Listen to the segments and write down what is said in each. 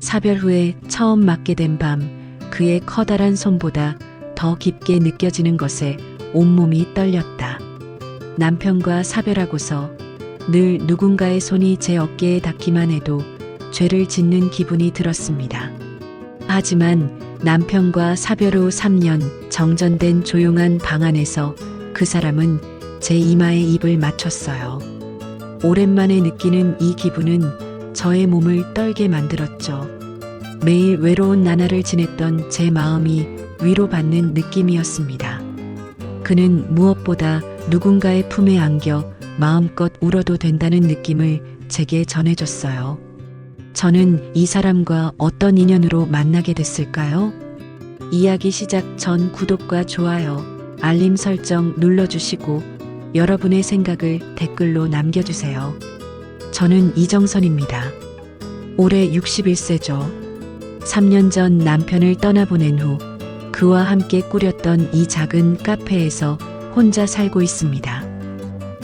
사별 후에 처음 맞게 된 밤, 그의 커다란 손보다 더 깊게 느껴지는 것에 온몸이 떨렸다. 남편과 사별하고서 늘 누군가의 손이 제 어깨에 닿기만 해도 죄를 짓는 기분이 들었습니다. 하지만 남편과 사별 후 3년 정전된 조용한 방 안에서 그 사람은 제 이마에 입을 맞췄어요. 오랜만에 느끼는 이 기분은 저의 몸을 떨게 만들었죠. 매일 외로운 나날을 지냈던 제 마음이 위로받는 느낌이었습니다. 그는 무엇보다 누군가의 품에 안겨 마음껏 울어도 된다는 느낌을 제게 전해줬어요. 저는 이 사람과 어떤 인연으로 만나게 됐을까요? 이야기 시작 전 구독과 좋아요, 알림 설정 눌러주시고 여러분의 생각을 댓글로 남겨주세요. 저는 이정선입니다. 올해 61세죠. 3년 전 남편을 떠나보낸 후 그와 함께 꾸렸던 이 작은 카페에서 혼자 살고 있습니다.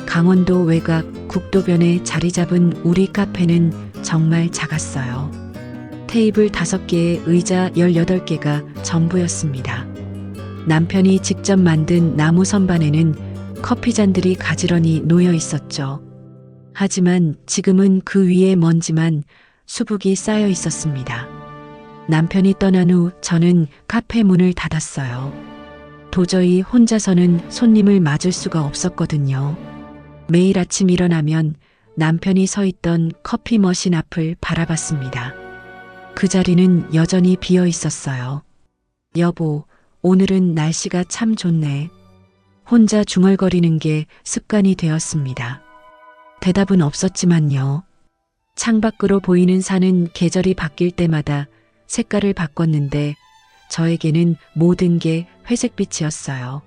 강원도 외곽 국도변에 자리 잡은 우리 카페는 정말 작았어요. 테이블 5개에 의자 18개가 전부였습니다. 남편이 직접 만든 나무 선반에는 커피잔들이 가지런히 놓여 있었죠. 하지만 지금은 그 위에 먼지만 수북이 쌓여 있었습니다. 남편이 떠난 후 저는 카페 문을 닫았어요. 도저히 혼자서는 손님을 맞을 수가 없었거든요. 매일 아침 일어나면 남편이 서 있던 커피 머신 앞을 바라봤습니다. 그 자리는 여전히 비어 있었어요. 여보, 오늘은 날씨가 참 좋네. 혼자 중얼거리는 게 습관이 되었습니다. 대답은 없었지만요. 창밖으로 보이는 산은 계절이 바뀔 때마다 색깔을 바꿨는데 저에게는 모든 게 회색빛이었어요.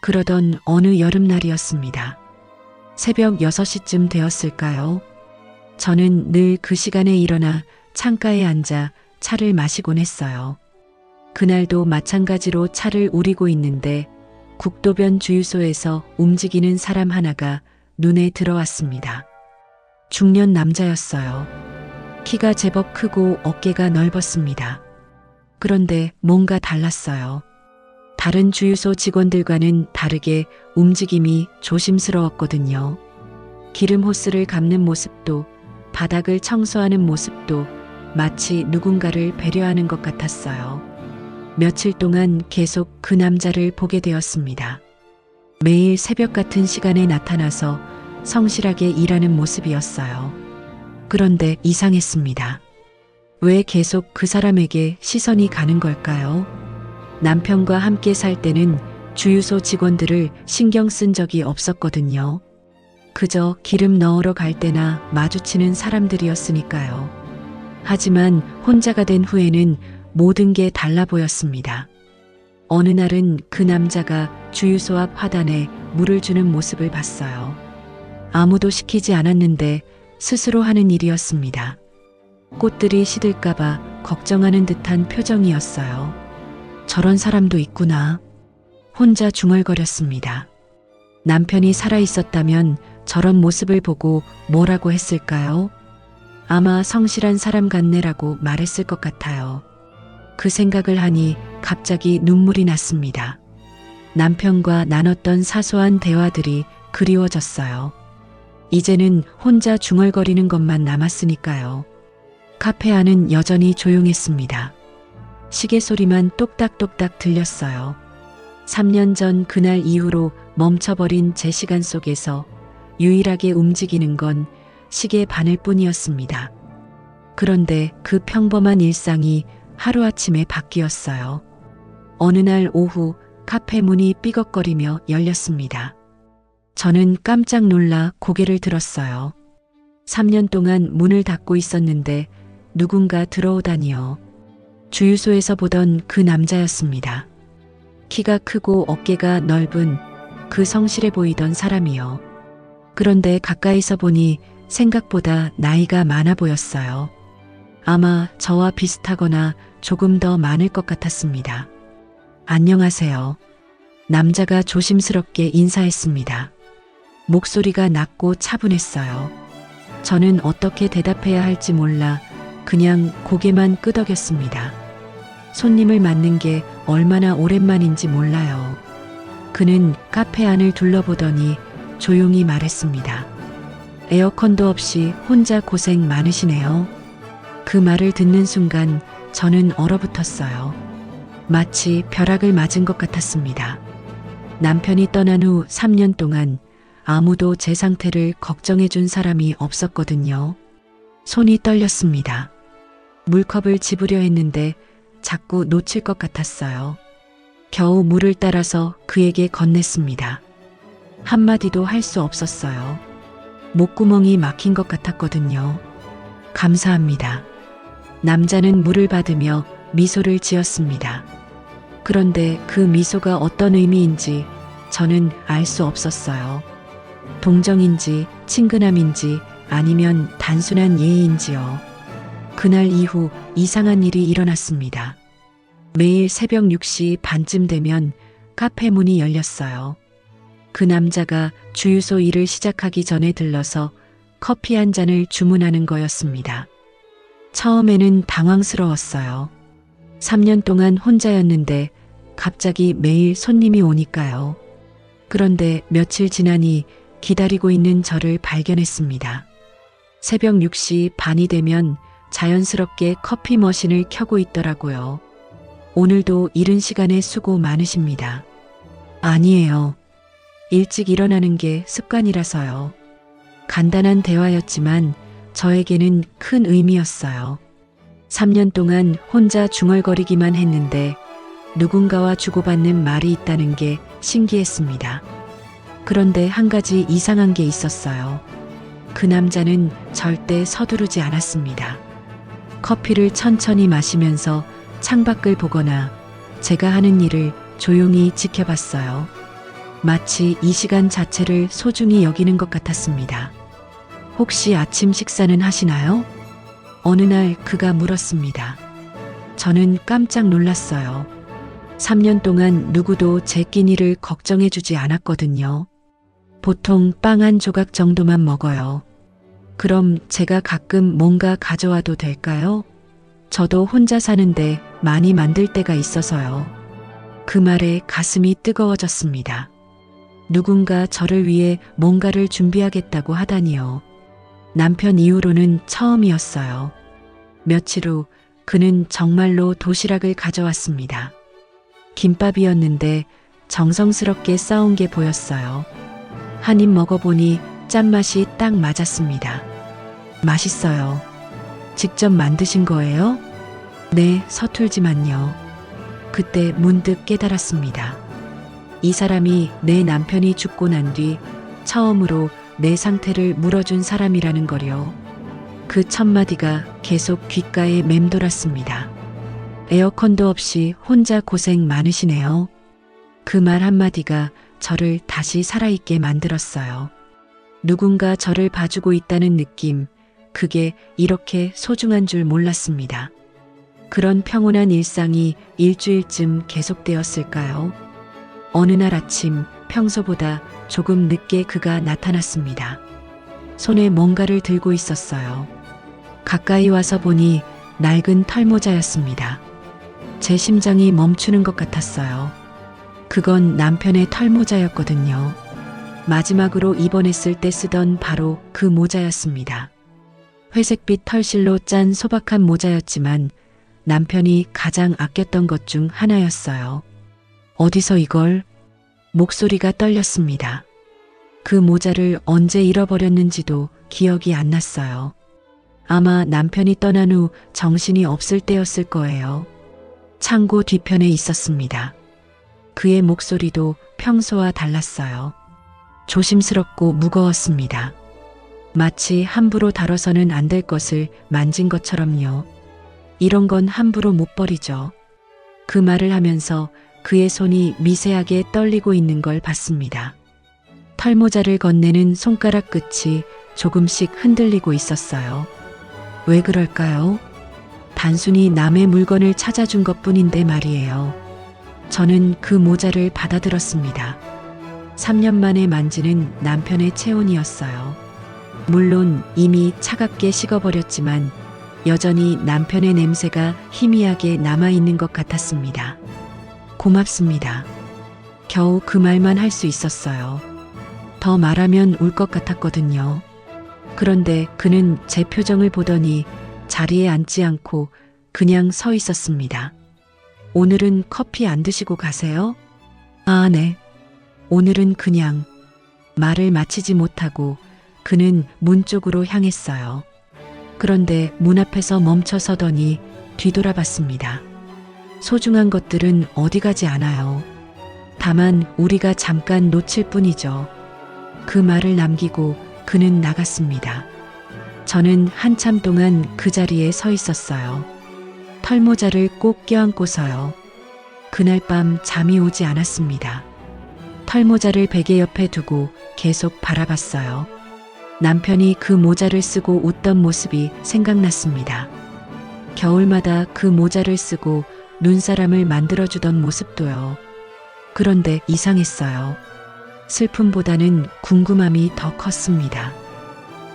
그러던 어느 여름날이었습니다. 새벽 6시쯤 되었을까요? 저는 늘 그 시간에 일어나 창가에 앉아 차를 마시곤 했어요. 그날도 마찬가지로 차를 우리고 있는데 국도변 주유소에서 움직이는 사람 하나가 눈에 들어왔습니다. 중년 남자였어요. 키가 제법 크고 어깨가 넓었습니다. 그런데 뭔가 달랐어요. 다른 주유소 직원들과는 다르게 움직임이 조심스러웠거든요. 기름 호스를 감는 모습도 바닥을 청소하는 모습도 마치 누군가를 배려하는 것 같았어요. 며칠 동안 계속 그 남자를 보게 되었습니다. 매일 새벽 같은 시간에 나타나서 성실하게 일하는 모습이었어요. 그런데 이상했습니다. 왜 계속 그 사람에게 시선이 가는 걸까요? 남편과 함께 살 때는 주유소 직원들을 신경 쓴 적이 없었거든요. 그저 기름 넣으러 갈 때나 마주치는 사람들이었으니까요. 하지만 혼자가 된 후에는 모든 게 달라 보였습니다. 어느 날은 그 남자가 주유소 앞 화단에 물을 주는 모습을 봤어요. 아무도 시키지 않았는데 스스로 하는 일이었습니다. 꽃들이 시들까봐 걱정하는 듯한 표정이었어요. 저런 사람도 있구나. 혼자 중얼거렸습니다. 남편이 살아있었다면 저런 모습을 보고 뭐라고 했을까요? 아마 성실한 사람 같네라고 말했을 것 같아요. 그 생각을 하니 갑자기 눈물이 났습니다. 남편과 나눴던 사소한 대화들이 그리워졌어요. 이제는 혼자 중얼거리는 것만 남았으니까요. 카페 안은 여전히 조용했습니다. 시계 소리만 똑딱똑딱 들렸어요. 3년 전 그날 이후로 멈춰버린 제 시간 속에서 유일하게 움직이는 건 시계 바늘 뿐이었습니다. 그런데 그 평범한 일상이 하루아침에 바뀌었어요. 어느 날 오후 카페 문이 삐걱거리며 열렸습니다. 저는 깜짝 놀라 고개를 들었어요. 3년 동안 문을 닫고 있었는데 누군가 들어오다니요. 주유소에서 보던 그 남자였습니다. 키가 크고 어깨가 넓은 그 성실해 보이던 사람이요. 그런데 가까이서 보니 생각보다 나이가 많아 보였어요. 아마 저와 비슷하거나 조금 더 많을 것 같았습니다. 안녕하세요. 남자가 조심스럽게 인사했습니다. 목소리가 낮고 차분했어요. 저는 어떻게 대답해야 할지 몰라 그냥 고개만 끄덕였습니다. 손님을 맞는 게 얼마나 오랜만인지 몰라요. 그는 카페 안을 둘러보더니 조용히 말했습니다. 에어컨도 없이 혼자 고생 많으시네요. 그 말을 듣는 순간 저는 얼어붙었어요. 마치 벼락을 맞은 것 같았습니다. 남편이 떠난 후 3년 동안 아무도 제 상태를 걱정해 준 사람이 없었거든요. 손이 떨렸습니다. 물컵을 집으려 했는데 자꾸 놓칠 것 같았어요. 겨우 물을 따라서 그에게 건넸습니다. 한마디도 할 수 없었어요. 목구멍이 막힌 것 같았거든요. 감사합니다. 남자는 물을 받으며 미소를 지었습니다. 그런데 그 미소가 어떤 의미인지 저는 알 수 없었어요. 동정인지 친근함인지 아니면 단순한 예의인지요. 그날 이후 이상한 일이 일어났습니다. 매일 새벽 6시 반쯤 되면 카페 문이 열렸어요. 그 남자가 주유소 일을 시작하기 전에 들러서 커피 한 잔을 주문하는 거였습니다. 처음에는 당황스러웠어요. 3년 동안 혼자였는데 갑자기 매일 손님이 오니까요. 그런데 며칠 지나니 기다리고 있는 저를 발견했습니다. 새벽 6시 반이 되면 자연스럽게 커피 머신을 켜고 있더라고요. 오늘도 이른 시간에 수고 많으십니다. 아니에요. 일찍 일어나는 게 습관이라서요. 간단한 대화였지만 저에게는 큰 의미였어요. 3년 동안 혼자 중얼거리기만 했는데 누군가와 주고받는 말이 있다는 게 신기했습니다. 그런데 한 가지 이상한 게 있었어요. 그 남자는 절대 서두르지 않았습니다. 커피를 천천히 마시면서 창밖을 보거나 제가 하는 일을 조용히 지켜봤어요. 마치 이 시간 자체를 소중히 여기는 것 같았습니다. 혹시 아침 식사는 하시나요? 어느 날 그가 물었습니다. 저는 깜짝 놀랐어요. 3년 동안 누구도 제 끼니를 걱정해주지 않았거든요. 보통 빵 한 조각 정도만 먹어요. 그럼 제가 가끔 뭔가 가져와도 될까요? 저도 혼자 사는데 많이 만들 때가 있어서요. 그 말에 가슴이 뜨거워졌습니다. 누군가 저를 위해 뭔가를 준비하겠다고 하다니요. 남편 이후로는 처음이었어요. 며칠 후 그는 정말로 도시락을 가져왔습니다. 김밥이었는데 정성스럽게 싸운 게 보였어요. 한 입 먹어보니 짠맛이 딱 맞았습니다. 맛있어요. 직접 만드신 거예요? 네, 서툴지만요. 그때 문득 깨달았습니다. 이 사람이 내 남편이 죽고 난 뒤 처음으로 내 상태를 물어준 사람이라는 거요. 그 첫마디가 계속 귓가에 맴돌았습니다. 에어컨도 없이 혼자 고생 많으시네요. 그 말 한마디가 저를 다시 살아있게 만들었어요. 누군가 저를 봐주고 있다는 느낌, 그게 이렇게 소중한 줄 몰랐습니다. 그런 평온한 일상이 일주일쯤 계속되었을까요? 어느 날 아침 평소보다 조금 늦게 그가 나타났습니다. 손에 뭔가를 들고 있었어요. 가까이 와서 보니 낡은 털모자였습니다. 제 심장이 멈추는 것 같았어요. 그건 남편의 털모자였거든요. 마지막으로 입원했을 때 쓰던 바로 그 모자였습니다. 회색빛 털실로 짠 소박한 모자였지만 남편이 가장 아꼈던 것 중 하나였어요. 어디서 이걸? 목소리가 떨렸습니다. 그 모자를 언제 잃어버렸는지도 기억이 안 났어요. 아마 남편이 떠난 후 정신이 없을 때였을 거예요. 창고 뒤편에 있었습니다. 그의 목소리도 평소와 달랐어요. 조심스럽고 무거웠습니다. 마치 함부로 다뤄서는 안 될 것을 만진 것처럼요. 이런 건 함부로 못 버리죠. 그 말을 하면서 그의 손이 미세하게 떨리고 있는 걸 봤습니다. 털모자를 건네는 손가락 끝이 조금씩 흔들리고 있었어요. 왜 그럴까요? 단순히 남의 물건을 찾아준 것뿐인데 말이에요. 저는 그 모자를 받아들었습니다. 3년 만에 만지는 남편의 체온이었어요. 물론 이미 차갑게 식어버렸지만 여전히 남편의 냄새가 희미하게 남아있는 것 같았습니다. 고맙습니다. 겨우 그 말만 할 수 있었어요. 더 말하면 울 것 같았거든요. 그런데 그는 제 표정을 보더니 자리에 앉지 않고 그냥 서 있었습니다. 오늘은 커피 안 드시고 가세요? 아, 네. 오늘은 그냥. 말을 마치지 못하고 그는 문 쪽으로 향했어요. 그런데 문 앞에서 멈춰 서더니 뒤돌아봤습니다. 소중한 것들은 어디 가지 않아요. 다만 우리가 잠깐 놓칠 뿐이죠. 그 말을 남기고 그는 나갔습니다. 저는 한참 동안 그 자리에 서 있었어요. 털모자를 꼭 껴안고서요. 그날 밤 잠이 오지 않았습니다. 털모자를 베개 옆에 두고 계속 바라봤어요. 남편이 그 모자를 쓰고 웃던 모습이 생각났습니다. 겨울마다 그 모자를 쓰고 눈사람을 만들어주던 모습도요. 그런데 이상했어요. 슬픔보다는 궁금함이 더 컸습니다.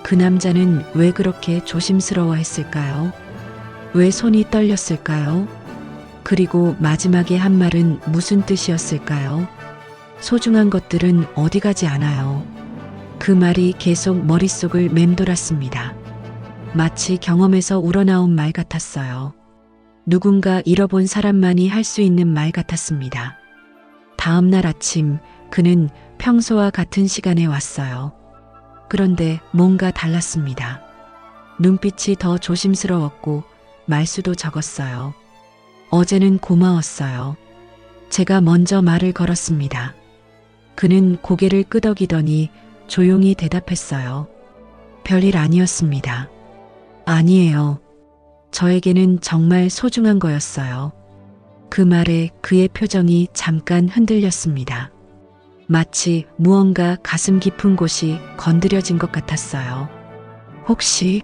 그 남자는 왜 그렇게 조심스러워 했을까요? 왜 손이 떨렸을까요? 그리고 마지막에 한 말은 무슨 뜻이었을까요? 소중한 것들은 어디 가지 않아요. 그 말이 계속 머릿속을 맴돌았습니다. 마치 경험에서 우러나온 말 같았어요. 누군가 잃어본 사람만이 할 수 있는 말 같았습니다. 다음 날 아침 그는 평소와 같은 시간에 왔어요. 그런데 뭔가 달랐습니다. 눈빛이 더 조심스러웠고 말수도 적었어요. 어제는 고마웠어요. 제가 먼저 말을 걸었습니다. 그는 고개를 끄덕이더니 조용히 대답했어요. 별일 아니었습니다. 아니에요. 저에게는 정말 소중한 거였어요. 그 말에 그의 표정이 잠깐 흔들렸습니다. 마치 무언가 가슴 깊은 곳이 건드려진 것 같았어요. 혹시?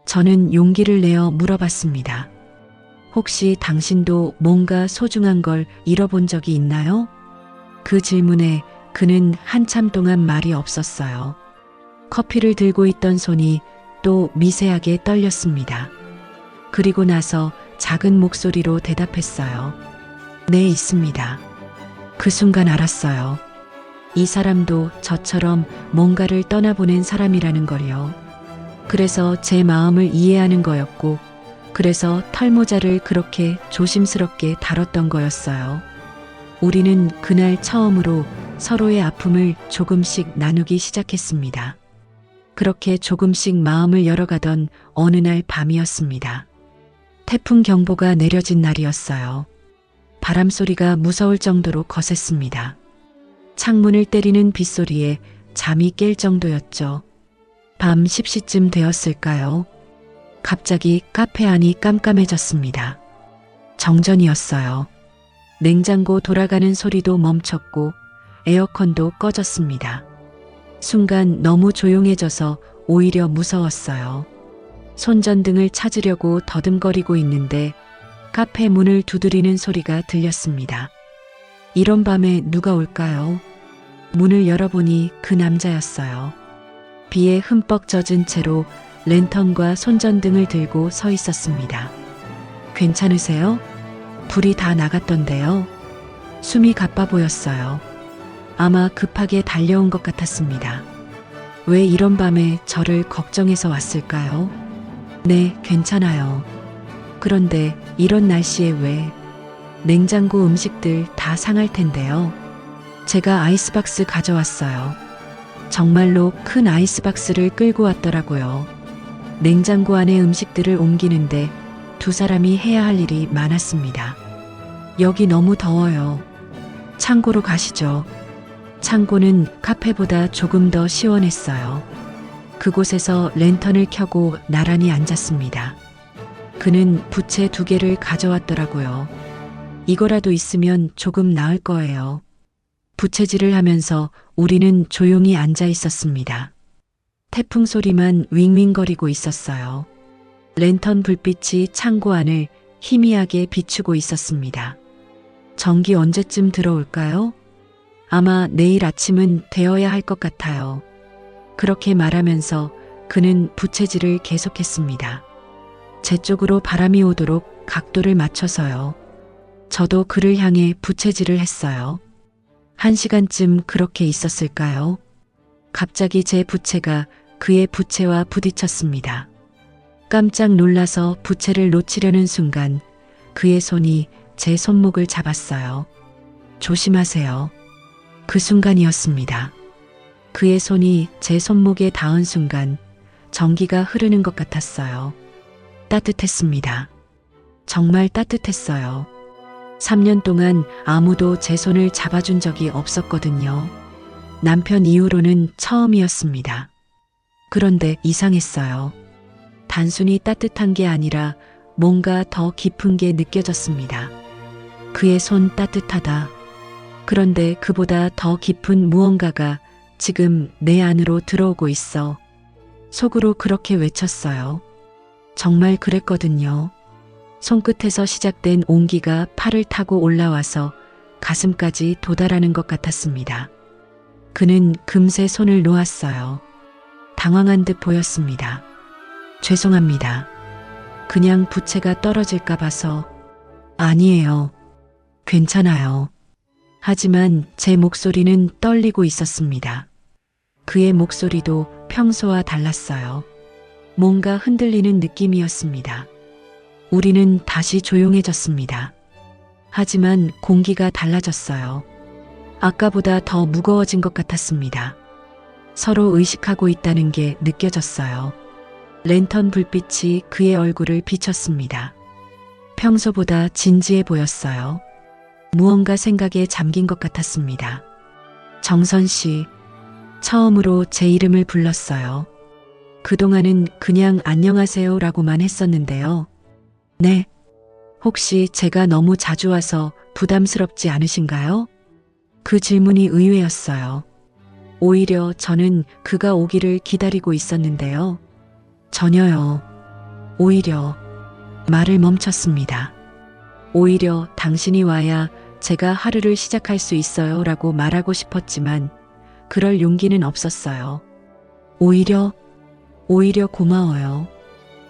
저는 용기를 내어 물어봤습니다. 혹시 당신도 뭔가 소중한 걸 잃어본 적이 있나요? 그 질문에 그는 한참 동안 말이 없었어요. 커피를 들고 있던 손이 또 미세하게 떨렸습니다. 그리고 나서 작은 목소리로 대답했어요. 네, 있습니다. 그 순간 알았어요. 이 사람도 저처럼 뭔가를 떠나보낸 사람이라는 걸요. 그래서 제 마음을 이해하는 거였고, 그래서 털모자를 그렇게 조심스럽게 다뤘던 거였어요. 우리는 그날 처음으로 서로의 아픔을 조금씩 나누기 시작했습니다. 그렇게 조금씩 마음을 열어가던 어느 날 밤이었습니다. 태풍 경보가 내려진 날이었어요. 바람 소리가 무서울 정도로 거셌습니다. 창문을 때리는 빗소리에 잠이 깰 정도였죠. 밤 10시쯤 되었을까요? 갑자기 카페 안이 깜깜해졌습니다. 정전이었어요. 냉장고 돌아가는 소리도 멈췄고 에어컨도 꺼졌습니다. 순간 너무 조용해져서 오히려 무서웠어요. 손전등을 찾으려고 더듬거리고 있는데 카페 문을 두드리는 소리가 들렸습니다. 이런 밤에 누가 올까요? 문을 열어보니 그 남자였어요. 비에 흠뻑 젖은 채로 랜턴과 손전등을 들고 서 있었습니다. 괜찮으세요? 불이 다 나갔던데요. 숨이 가빠 보였어요. 아마 급하게 달려온 것 같았습니다. 왜 이런 밤에 저를 걱정해서 왔을까요? 네, 괜찮아요. 그런데 이런 날씨에 왜? 냉장고 음식들 다 상할 텐데요. 제가 아이스박스 가져왔어요. 정말로 큰 아이스박스를 끌고 왔더라고요. 냉장고 안에 음식들을 옮기는데 두 사람이 해야 할 일이 많았습니다. 여기 너무 더워요. 창고로 가시죠. 창고는 카페보다 조금 더 시원했어요. 그곳에서 랜턴을 켜고 나란히 앉았습니다. 그는 부채 2개를 가져왔더라고요. 이거라도 있으면 조금 나을 거예요. 부채질을 하면서 우리는 조용히 앉아 있었습니다. 태풍 소리만 윙윙거리고 있었어요. 랜턴 불빛이 창고 안을 희미하게 비추고 있었습니다. 전기 언제쯤 들어올까요? 아마 내일 아침은 되어야 할 것 같아요. 그렇게 말하면서 그는 부채질을 계속했습니다. 제 쪽으로 바람이 오도록 각도를 맞춰서요. 저도 그를 향해 부채질을 했어요. 1시간쯤 그렇게 있었을까요? 갑자기 제 부채가 그의 부채와 부딪혔습니다. 깜짝 놀라서 부채를 놓치려는 순간 그의 손이 제 손목을 잡았어요. 조심하세요. 그 순간이었습니다. 그의 손이 제 손목에 닿은 순간 전기가 흐르는 것 같았어요. 따뜻했습니다. 정말 따뜻했어요. 3년 동안 아무도 제 손을 잡아준 적이 없었거든요. 남편 이후로는 처음이었습니다. 그런데 이상했어요. 단순히 따뜻한 게 아니라 뭔가 더 깊은 게 느껴졌습니다. 그의 손 따뜻하다. 그런데 그보다 더 깊은 무언가가 지금 내 안으로 들어오고 있어. 속으로 그렇게 외쳤어요. 정말 그랬거든요. 손끝에서 시작된 온기가 팔을 타고 올라와서 가슴까지 도달하는 것 같았습니다. 그는 금세 손을 놓았어요. 당황한 듯 보였습니다. 죄송합니다. 그냥 부채가 떨어질까 봐서. 아니에요. 괜찮아요. 하지만 제 목소리는 떨리고 있었습니다. 그의 목소리도 평소와 달랐어요. 뭔가 흔들리는 느낌이었습니다. 우리는 다시 조용해졌습니다. 하지만 공기가 달라졌어요. 아까보다 더 무거워진 것 같았습니다. 서로 의식하고 있다는 게 느껴졌어요. 랜턴 불빛이 그의 얼굴을 비췄습니다. 평소보다 진지해 보였어요. 무언가 생각에 잠긴 것 같았습니다. 정선 씨, 처음으로 제 이름을 불렀어요. 그동안은 그냥 안녕하세요라고만 했었는데요. 네. 혹시 제가 너무 자주 와서 부담스럽지 않으신가요? 그 질문이 의외였어요. 오히려 저는 그가 오기를 기다리고 있었는데요. 전혀요. 오히려 말을 멈췄습니다. 오히려 당신이 와야 제가 하루를 시작할 수 있어요 라고 말하고 싶었지만 그럴 용기는 없었어요. 오히려 고마워요.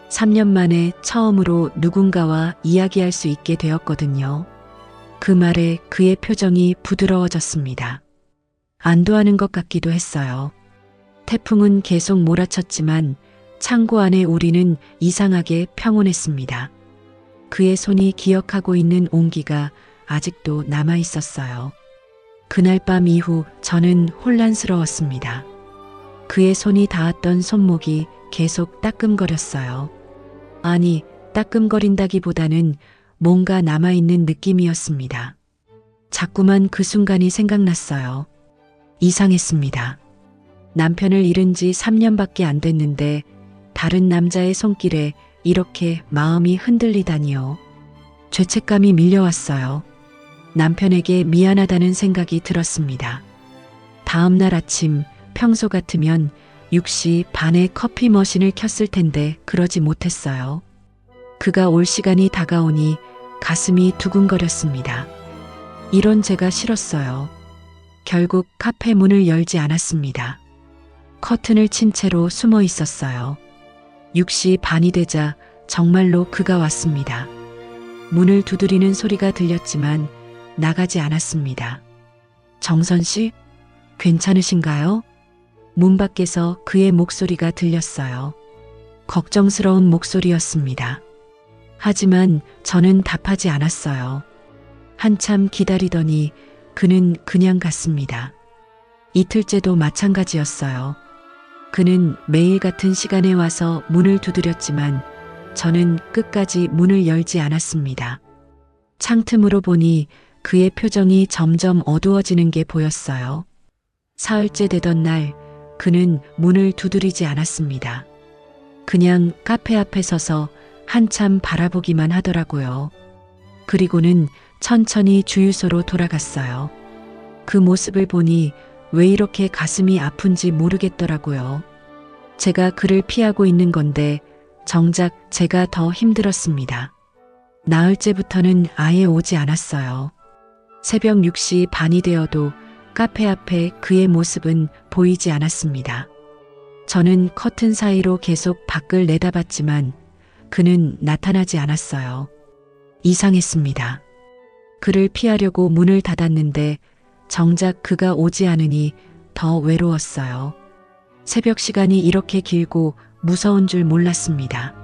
3년 만에 처음으로 누군가와 이야기할 수 있게 되었거든요. 그 말에 그의 표정이 부드러워졌습니다. 안도하는 것 같기도 했어요. 태풍은 계속 몰아쳤지만 창고 안에 우리는 이상하게 평온했습니다. 그의 손이 기억하고 있는 온기가 아직도 남아 있었어요. 그날 밤 이후 저는 혼란스러웠습니다. 그의 손이 닿았던 손목이 계속 따끔거렸어요. 아니, 따끔거린다기보다는 뭔가 남아있는 느낌이었습니다. 자꾸만 그 순간이 생각났어요. 이상했습니다. 남편을 잃은 지 3년밖에 안 됐는데 다른 남자의 손길에 이렇게 마음이 흔들리다니요. 죄책감이 밀려왔어요. 남편에게 미안하다는 생각이 들었습니다. 다음 날 아침 평소 같으면 6시 반에 커피 머신을 켰을 텐데 그러지 못했어요. 그가 올 시간이 다가오니 가슴이 두근거렸습니다. 이런 제가 싫었어요. 결국 카페 문을 열지 않았습니다. 커튼을 친 채로 숨어 있었어요. 6시 반이 되자 정말로 그가 왔습니다. 문을 두드리는 소리가 들렸지만 나가지 않았습니다. 정선 씨, 괜찮으신가요? 문 밖에서 그의 목소리가 들렸어요. 걱정스러운 목소리였습니다. 하지만 저는 답하지 않았어요. 한참 기다리더니 그는 그냥 갔습니다. 이틀째도 마찬가지였어요. 그는 매일 같은 시간에 와서 문을 두드렸지만 저는 끝까지 문을 열지 않았습니다. 창틈으로 보니 그의 표정이 점점 어두워지는 게 보였어요. 사흘째 되던 날 그는 문을 두드리지 않았습니다. 그냥 카페 앞에 서서 한참 바라보기만 하더라고요. 그리고는 천천히 주유소로 돌아갔어요. 그 모습을 보니 왜 이렇게 가슴이 아픈지 모르겠더라고요. 제가 그를 피하고 있는 건데 정작 제가 더 힘들었습니다. 나흘째부터는 아예 오지 않았어요. 새벽 6시 반이 되어도 카페 앞에 그의 모습은 보이지 않았습니다. 저는 커튼 사이로 계속 밖을 내다봤지만 그는 나타나지 않았어요. 이상했습니다. 그를 피하려고 문을 닫았는데 정작 그가 오지 않으니 더 외로웠어요. 새벽 시간이 이렇게 길고 무서운 줄 몰랐습니다.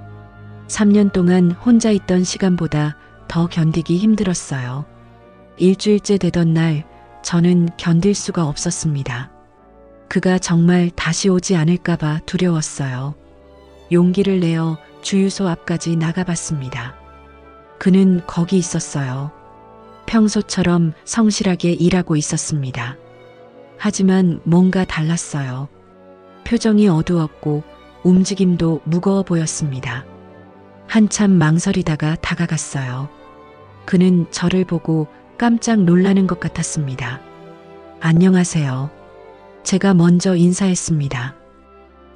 3년 동안 혼자 있던 시간보다 더 견디기 힘들었어요. 일주일째 되던 날 저는 견딜 수가 없었습니다. 그가 정말 다시 오지 않을까봐 두려웠어요. 용기를 내어 주유소 앞까지 나가봤습니다. 그는 거기 있었어요. 평소처럼 성실하게 일하고 있었습니다. 하지만 뭔가 달랐어요. 표정이 어두웠고 움직임도 무거워 보였습니다. 한참 망설이다가 다가갔어요. 그는 저를 보고 깜짝 놀라는 것 같았습니다. 안녕하세요. 제가 먼저 인사했습니다.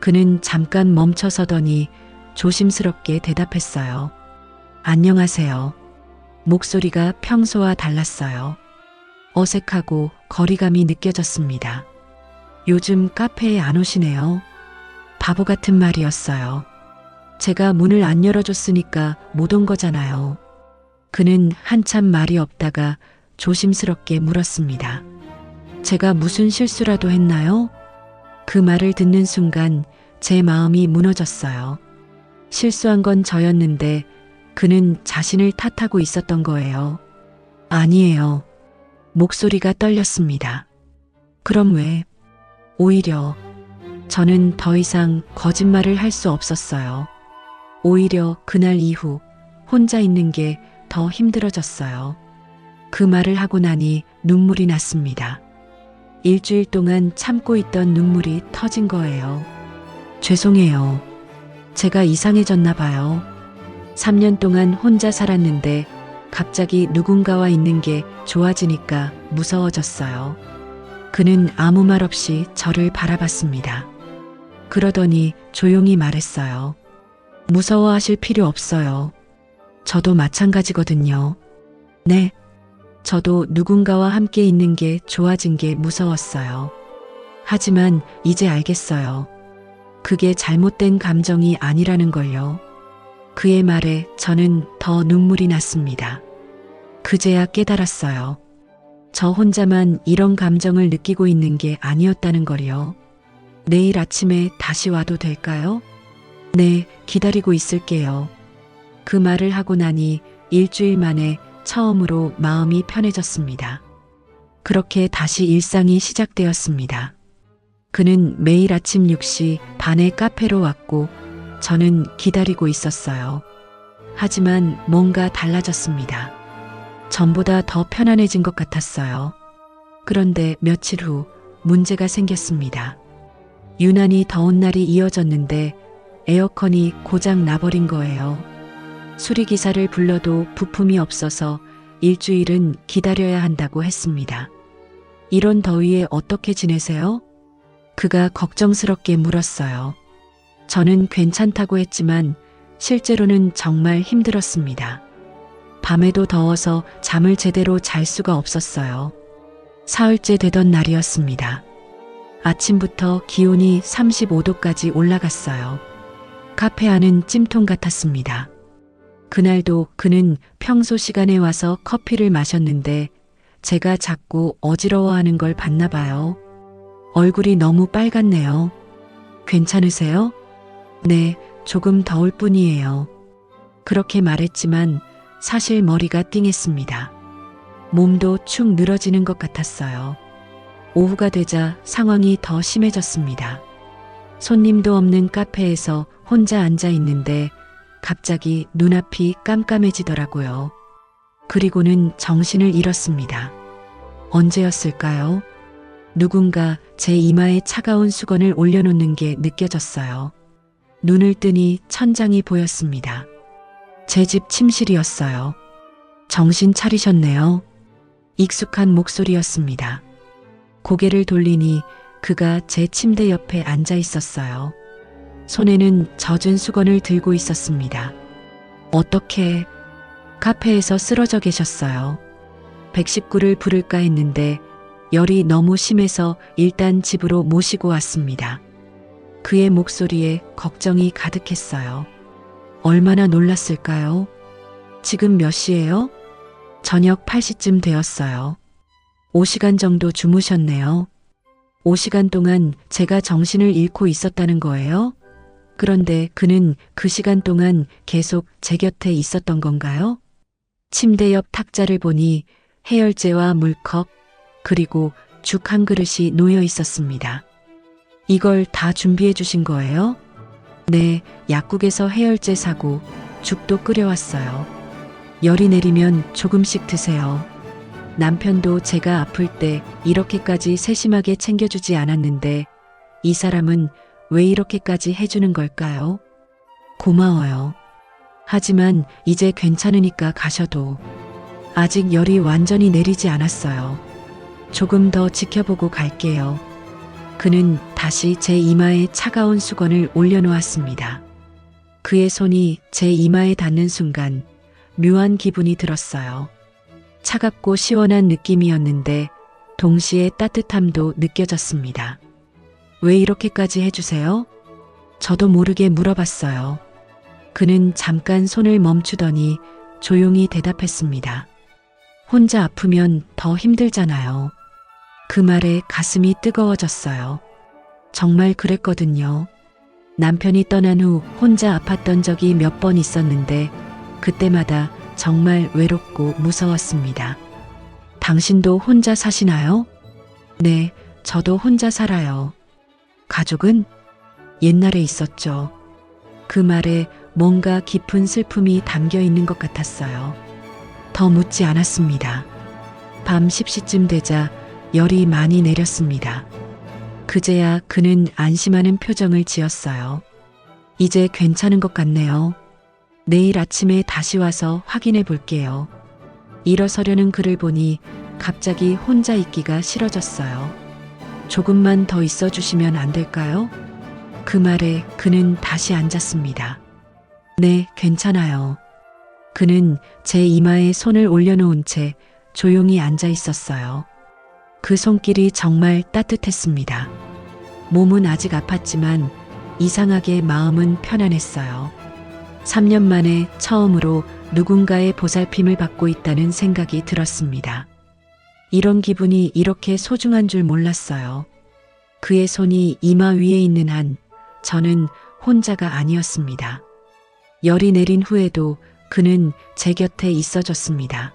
그는 잠깐 멈춰서더니 조심스럽게 대답했어요. 안녕하세요. 목소리가 평소와 달랐어요. 어색하고 거리감이 느껴졌습니다. 요즘 카페에 안 오시네요. 바보 같은 말이었어요. 제가 문을 안 열어줬으니까 못 온 거잖아요. 그는 한참 말이 없다가 조심스럽게 물었습니다. 제가 무슨 실수라도 했나요? 그 말을 듣는 순간 제 마음이 무너졌어요. 실수한 건 저였는데 그는 자신을 탓하고 있었던 거예요. 아니에요. 목소리가 떨렸습니다. 그럼 왜? 오히려 저는 더 이상 거짓말을 할 수 없었어요. 오히려 그날 이후 혼자 있는 게 더 힘들어졌어요. 그 말을 하고 나니 눈물이 났습니다. 일주일 동안 참고 있던 눈물이 터진 거예요. 죄송해요. 제가 이상해졌나 봐요. 3년 동안 혼자 살았는데 갑자기 누군가와 있는 게 좋아지니까 무서워졌어요. 그는 아무 말 없이 저를 바라봤습니다. 그러더니 조용히 말했어요. 무서워하실 필요 없어요. 저도 마찬가지거든요. 네. 저도 누군가와 함께 있는 게 좋아진 게 무서웠어요. 하지만 이제 알겠어요. 그게 잘못된 감정이 아니라는 걸요. 그의 말에 저는 더 눈물이 났습니다. 그제야 깨달았어요. 저 혼자만 이런 감정을 느끼고 있는 게 아니었다는 걸요. 내일 아침에 다시 와도 될까요? 네, 기다리고 있을게요. 그 말을 하고 나니 일주일 만에 처음으로 마음이 편해졌습니다. 그렇게 다시 일상이 시작되었습니다. 그는 매일 아침 6시 반에 카페로 왔고 저는 기다리고 있었어요. 하지만 뭔가 달라졌습니다. 전보다 더 편안해진 것 같았어요. 그런데 며칠 후 문제가 생겼습니다. 유난히 더운 날이 이어졌는데 에어컨이 고장 나버린 거예요. 수리기사를 불러도 부품이 없어서 일주일은 기다려야 한다고 했습니다. 이런 더위에 어떻게 지내세요? 그가 걱정스럽게 물었어요. 저는 괜찮다고 했지만 실제로는 정말 힘들었습니다. 밤에도 더워서 잠을 제대로 잘 수가 없었어요. 사흘째 되던 날이었습니다. 아침부터 기온이 35도까지 올라갔어요. 카페 안은 찜통 같았습니다. 그날도 그는 평소 시간에 와서 커피를 마셨는데 제가 자꾸 어지러워하는 걸 봤나 봐요. 얼굴이 너무 빨갛네요. 괜찮으세요? 네, 조금 더울 뿐이에요. 그렇게 말했지만 사실 머리가 띵했습니다. 몸도 축 늘어지는 것 같았어요. 오후가 되자 상황이 더 심해졌습니다. 손님도 없는 카페에서 혼자 앉아 있는데 갑자기 눈앞이 깜깜해지더라고요. 그리고는 정신을 잃었습니다. 언제였을까요? 누군가 제 이마에 차가운 수건을 올려놓는 게 느껴졌어요. 눈을 뜨니 천장이 보였습니다. 제 집 침실이었어요. 정신 차리셨네요. 익숙한 목소리였습니다. 고개를 돌리니 그가 제 침대 옆에 앉아 있었어요. 손에는 젖은 수건을 들고 있었습니다. 어떻게? 카페에서 쓰러져 계셨어요. 119를 부를까 했는데 열이 너무 심해서 일단 집으로 모시고 왔습니다. 그의 목소리에 걱정이 가득했어요. 얼마나 놀랐을까요? 지금 몇 시예요? 저녁 8시쯤 되었어요. 5시간 정도 주무셨네요. 5시간 동안 제가 정신을 잃고 있었다는 거예요? 그런데 그는 그 시간 동안 계속 제 곁에 있었던 건가요? 침대 옆 탁자를 보니 해열제와 물컵, 그리고 죽 한 그릇이 놓여 있었습니다. 이걸 다 준비해 주신 거예요? 네, 약국에서 해열제 사고 죽도 끓여왔어요. 열이 내리면 조금씩 드세요. 남편도 제가 아플 때 이렇게까지 세심하게 챙겨주지 않았는데 이 사람은 왜 이렇게까지 해주는 걸까요? 고마워요. 하지만 이제 괜찮으니까 가셔도. 아직 열이 완전히 내리지 않았어요. 조금 더 지켜보고 갈게요. 그는 다시 제 이마에 차가운 수건을 올려놓았습니다. 그의 손이 제 이마에 닿는 순간 묘한 기분이 들었어요. 차갑고 시원한 느낌이었는데 동시에 따뜻함도 느껴졌습니다. 왜 이렇게까지 해주세요? 저도 모르게 물어봤어요. 그는 잠깐 손을 멈추더니 조용히 대답했습니다. 혼자 아프면 더 힘들잖아요. 그 말에 가슴이 뜨거워졌어요. 정말 그랬거든요. 남편이 떠난 후 혼자 아팠던 적이 몇 번 있었는데 그때마다 정말 외롭고 무서웠습니다. 당신도 혼자 사시나요? 네, 저도 혼자 살아요. 가족은? 옛날에 있었죠. 그 말에 뭔가 깊은 슬픔이 담겨 있는 것 같았어요. 더 묻지 않았습니다. 밤 10시쯤 되자 열이 많이 내렸습니다. 그제야 그는 안심하는 표정을 지었어요. 이제 괜찮은 것 같네요. 내일 아침에 다시 와서 확인해 볼게요. 일어서려는 그를 보니 갑자기 혼자 있기가 싫어졌어요. 조금만 더 있어 주시면 안 될까요? 그 말에 그는 다시 앉았습니다. 네, 괜찮아요. 그는 제 이마에 손을 올려놓은 채 조용히 앉아 있었어요. 그 손길이 정말 따뜻했습니다. 몸은 아직 아팠지만 이상하게 마음은 편안했어요. 3년 만에 처음으로 누군가의 보살핌을 받고 있다는 생각이 들었습니다. 이런 기분이 이렇게 소중한 줄 몰랐어요. 그의 손이 이마 위에 있는 한 저는 혼자가 아니었습니다. 열이 내린 후에도 그는 제 곁에 있어줬습니다.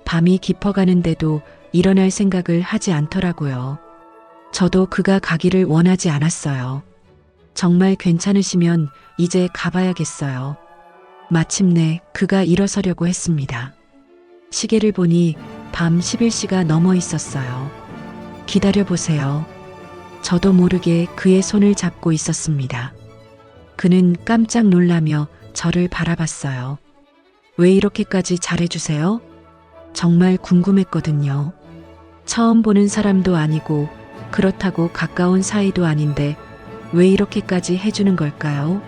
밤이 깊어가는데도 일어날 생각을 하지 않더라고요. 저도 그가 가기를 원하지 않았어요. 정말 괜찮으시면 이제 가봐야겠어요. 마침내 그가 일어서려고 했습니다. 시계를 보니 밤 11시가 넘어 있었어요. 기다려보세요. 저도 모르게 그의 손을 잡고 있었습니다. 그는 깜짝 놀라며 저를 바라봤어요. 왜 이렇게까지 잘해주세요? 정말 궁금했거든요. 처음 보는 사람도 아니고 그렇다고 가까운 사이도 아닌데 왜 이렇게까지 해주는 걸까요?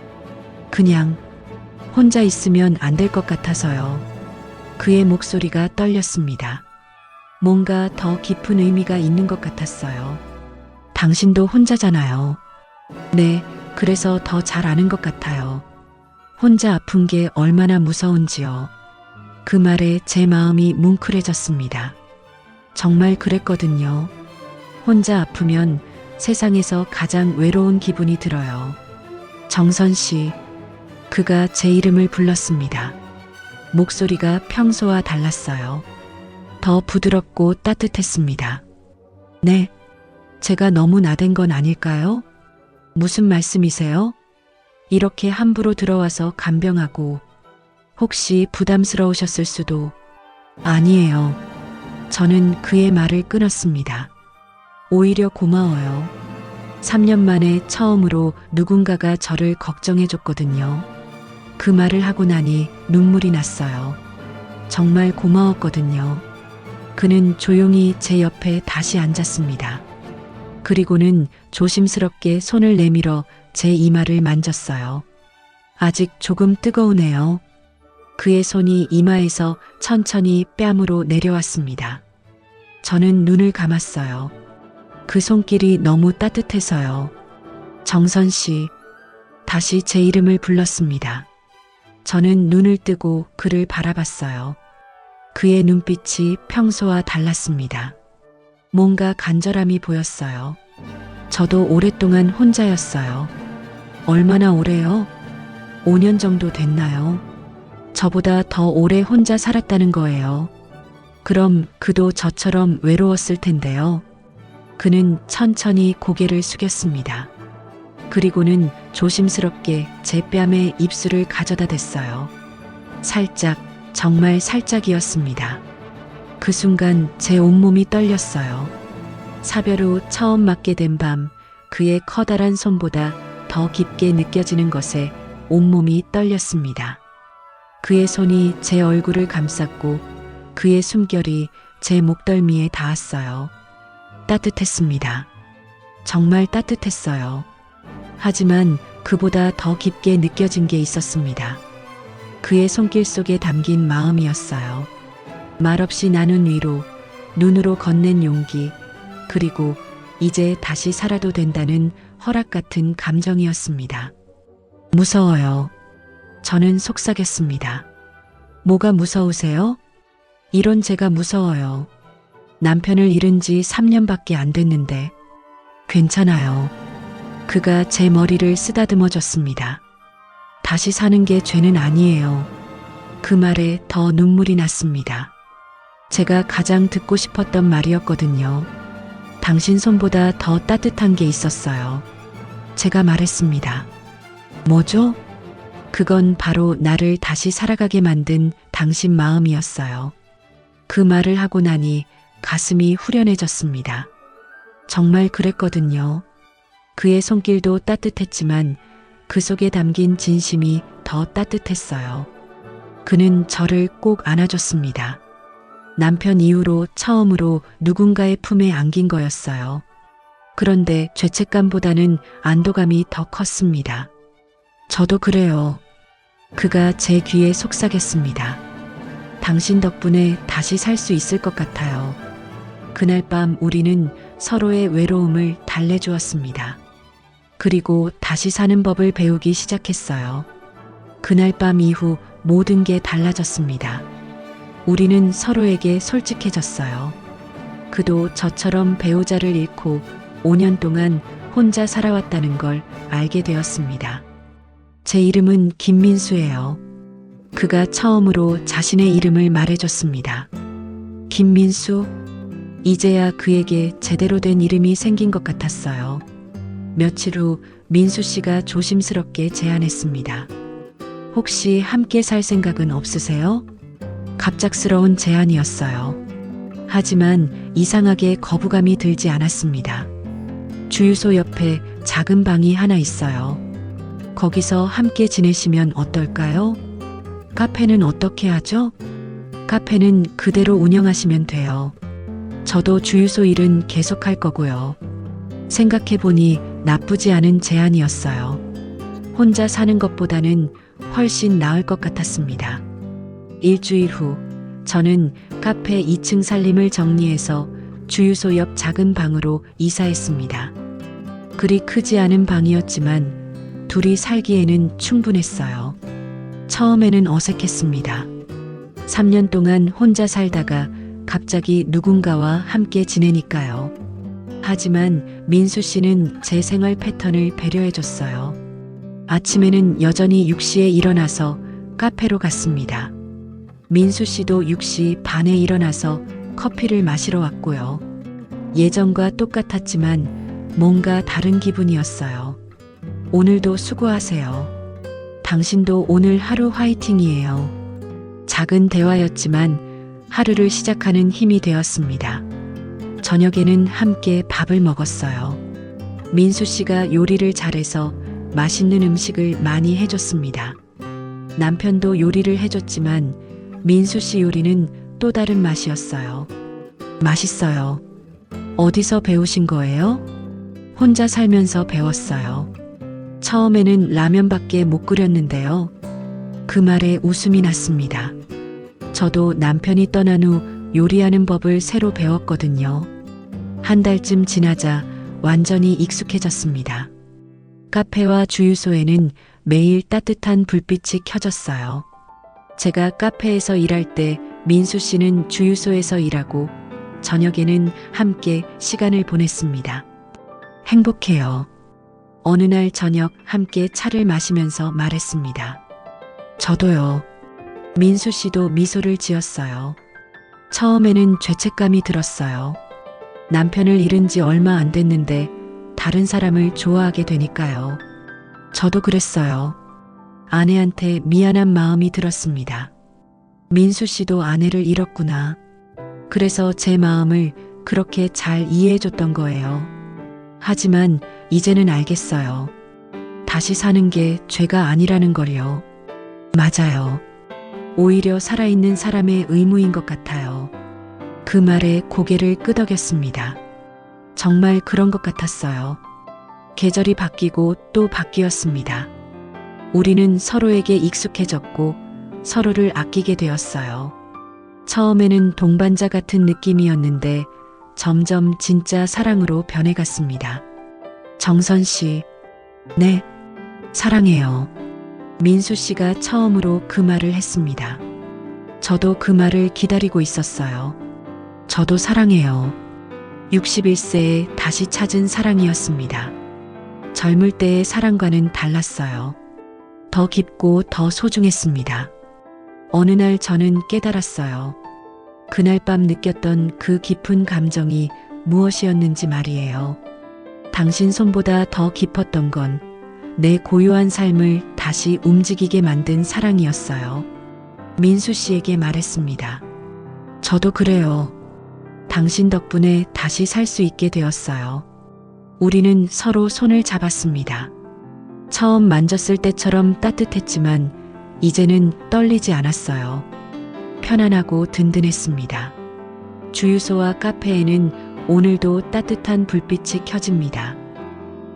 그냥 혼자 있으면 안 될 것 같아서요. 그의 목소리가 떨렸습니다. 뭔가 더 깊은 의미가 있는 것 같았어요. 당신도 혼자잖아요. 네, 그래서 더 잘 아는 것 같아요. 혼자 아픈 게 얼마나 무서운지요. 그 말에 제 마음이 뭉클해졌습니다. 정말 그랬거든요. 혼자 아프면 세상에서 가장 외로운 기분이 들어요. 정선 씨, 그가 제 이름을 불렀습니다. 목소리가 평소와 달랐어요. 더 부드럽고 따뜻했습니다. 네, 제가 너무 나댄 건 아닐까요? 무슨 말씀이세요? 이렇게 함부로 들어와서 간병하고 혹시 부담스러우셨을 수도. 아니에요. 저는 그의 말을 끊었습니다. 오히려 고마워요. 3년 만에 처음으로 누군가가 저를 걱정해 줬거든요. 그 말을 하고 나니 눈물이 났어요. 정말 고마웠거든요. 그는 조용히 제 옆에 다시 앉았습니다. 그리고는 조심스럽게 손을 내밀어 제 이마를 만졌어요. 아직 조금 뜨거우네요. 그의 손이 이마에서 천천히 뺨으로 내려왔습니다. 저는 눈을 감았어요. 그 손길이 너무 따뜻해서요. 정선 씨, 다시 제 이름을 불렀습니다. 저는 눈을 뜨고 그를 바라봤어요. 그의 눈빛이 평소와 달랐습니다. 뭔가 간절함이 보였어요. 저도 오랫동안 혼자였어요. 얼마나 오래요? 5년 정도 됐나요? 저보다 더 오래 혼자 살았다는 거예요. 그럼 그도 저처럼 외로웠을 텐데요. 그는 천천히 고개를 숙였습니다. 그리고는 조심스럽게 제 뺨에 입술을 가져다 댔어요. 살짝, 정말 살짝이었습니다. 그 순간 제 온몸이 떨렸어요. 사별 후 처음 맞게 된 밤, 그의 커다란 손보다 더 깊게 느껴지는 것에 온몸이 떨렸습니다. 그의 손이 제 얼굴을 감쌌고 그의 숨결이 제 목덜미에 닿았어요. 따뜻했습니다. 정말 따뜻했어요. 하지만 그보다 더 깊게 느껴진 게 있었습니다. 그의 손길 속에 담긴 마음이었어요. 말없이 나눈 위로, 눈으로 건넨 용기, 그리고 이제 다시 살아도 된다는 허락 같은 감정이었습니다. 무서워요. 저는 속삭였습니다. 뭐가 무서우세요? 이런 제가 무서워요. 남편을 잃은 지 3년밖에 안 됐는데. 괜찮아요. 그가 제 머리를 쓰다듬어 줬습니다. 다시 사는 게 죄는 아니에요. 그 말에 더 눈물이 났습니다. 제가 가장 듣고 싶었던 말이었거든요. 당신 손보다 더 따뜻한 게 있었어요. 제가 말했습니다. 뭐죠? 그건 바로 나를 다시 살아가게 만든 당신 마음이었어요. 그 말을 하고 나니 가슴이 후련해졌습니다. 정말 그랬거든요. 그의 손길도 따뜻했지만 그 속에 담긴 진심이 더 따뜻했어요. 그는 저를 꼭 안아줬습니다. 남편 이후로 처음으로 누군가의 품에 안긴 거였어요. 그런데 죄책감보다는 안도감이 더 컸습니다. 저도 그래요. 그가 제 귀에 속삭였습니다. 당신 덕분에 다시 살 수 있을 것 같아요. 그날 밤 우리는 서로의 외로움을 달래주었습니다. 그리고 다시 사는 법을 배우기 시작했어요. 그날 밤 이후 모든 게 달라졌습니다. 우리는 서로에게 솔직해졌어요. 그도 저처럼 배우자를 잃고 5년 동안 혼자 살아왔다는 걸 알게 되었습니다. 제 이름은 김민수예요. 그가 처음으로 자신의 이름을 말해줬습니다. 김민수? 이제야 그에게 제대로 된 이름이 생긴 것 같았어요. 며칠 후 민수 씨가 조심스럽게 제안했습니다. 혹시 함께 살 생각은 없으세요? 갑작스러운 제안이었어요. 하지만 이상하게 거부감이 들지 않았습니다. 주유소 옆에 작은 방이 하나 있어요. 거기서 함께 지내시면 어떨까요? 카페는 어떻게 하죠? 카페는 그대로 운영하시면 돼요. 저도 주유소 일은 계속할 거고요. 생각해보니 나쁘지 않은 제안이었어요. 혼자 사는 것보다는 훨씬 나을 것 같았습니다. 일주일 후 저는 카페 2층 살림을 정리해서 주유소 옆 작은 방으로 이사했습니다. 그리 크지 않은 방이었지만 둘이 살기에는 충분했어요. 처음에는 어색했습니다. 3년 동안 혼자 살다가 갑자기 누군가와 함께 지내니까요. 하지만 민수 씨는 제 생활 패턴을 배려해줬어요. 아침에는 여전히 6시에 일어나서 카페로 갔습니다. 민수 씨도 6시 반에 일어나서 커피를 마시러 왔고요. 예전과 똑같았지만 뭔가 다른 기분이었어요. 오늘도 수고하세요. 당신도 오늘 하루 화이팅이에요. 작은 대화였지만 하루를 시작하는 힘이 되었습니다. 저녁에는 함께 밥을 먹었어요. 민수 씨가 요리를 잘해서 맛있는 음식을 많이 해줬습니다. 남편도 요리를 해줬지만 민수 씨 요리는 또 다른 맛이었어요. 맛있어요. 어디서 배우신 거예요? 혼자 살면서 배웠어요. 처음에는 라면밖에 못 끓였는데요. 그 말에 웃음이 났습니다. 저도 남편이 떠난 후 요리하는 법을 새로 배웠거든요. 한 달쯤 지나자 완전히 익숙해졌습니다. 카페와 주유소에는 매일 따뜻한 불빛이 켜졌어요. 제가 카페에서 일할 때 민수 씨는 주유소에서 일하고 저녁에는 함께 시간을 보냈습니다. 행복해요. 어느 날 저녁 함께 차를 마시면서 말했습니다. 저도요. 민수 씨도 미소를 지었어요. 처음에는 죄책감이 들었어요. 남편을 잃은 지 얼마 안 됐는데 다른 사람을 좋아하게 되니까요. 저도 그랬어요. 아내한테 미안한 마음이 들었습니다. 민수 씨도 아내를 잃었구나. 그래서 제 마음을 그렇게 잘 이해해줬던 거예요. 하지만 이제는 알겠어요. 다시 사는 게 죄가 아니라는 걸요. 맞아요. 오히려 살아있는 사람의 의무인 것 같아요. 그 말에 고개를 끄덕였습니다. 정말 그런 것 같았어요. 계절이 바뀌고 또 바뀌었습니다. 우리는 서로에게 익숙해졌고 서로를 아끼게 되었어요. 처음에는 동반자 같은 느낌이었는데 점점 진짜 사랑으로 변해갔습니다. 정선 씨, 네, 사랑해요. 민수 씨가 처음으로 그 말을 했습니다. 저도 그 말을 기다리고 있었어요. 저도 사랑해요. 61세에 다시 찾은 사랑이었습니다. 젊을 때의 사랑과는 달랐어요. 더 깊고 더 소중했습니다. 어느 날 저는 깨달았어요. 그날 밤 느꼈던 그 깊은 감정이 무엇이었는지 말이에요. 당신 손보다 더 깊었던 건 내 고요한 삶을 다시 움직이게 만든 사랑이었어요. 민수 씨에게 말했습니다. 저도 그래요. 당신 덕분에 다시 살 수 있게 되었어요. 우리는 서로 손을 잡았습니다. 처음 만졌을 때처럼 따뜻했지만 이제는 떨리지 않았어요. 편안하고 든든했습니다. 주유소와 카페에는 오늘도 따뜻한 불빛이 켜집니다.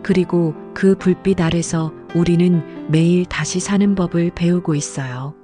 그리고 그 불빛 아래서 우리는 매일 다시 사는 법을 배우고 있어요.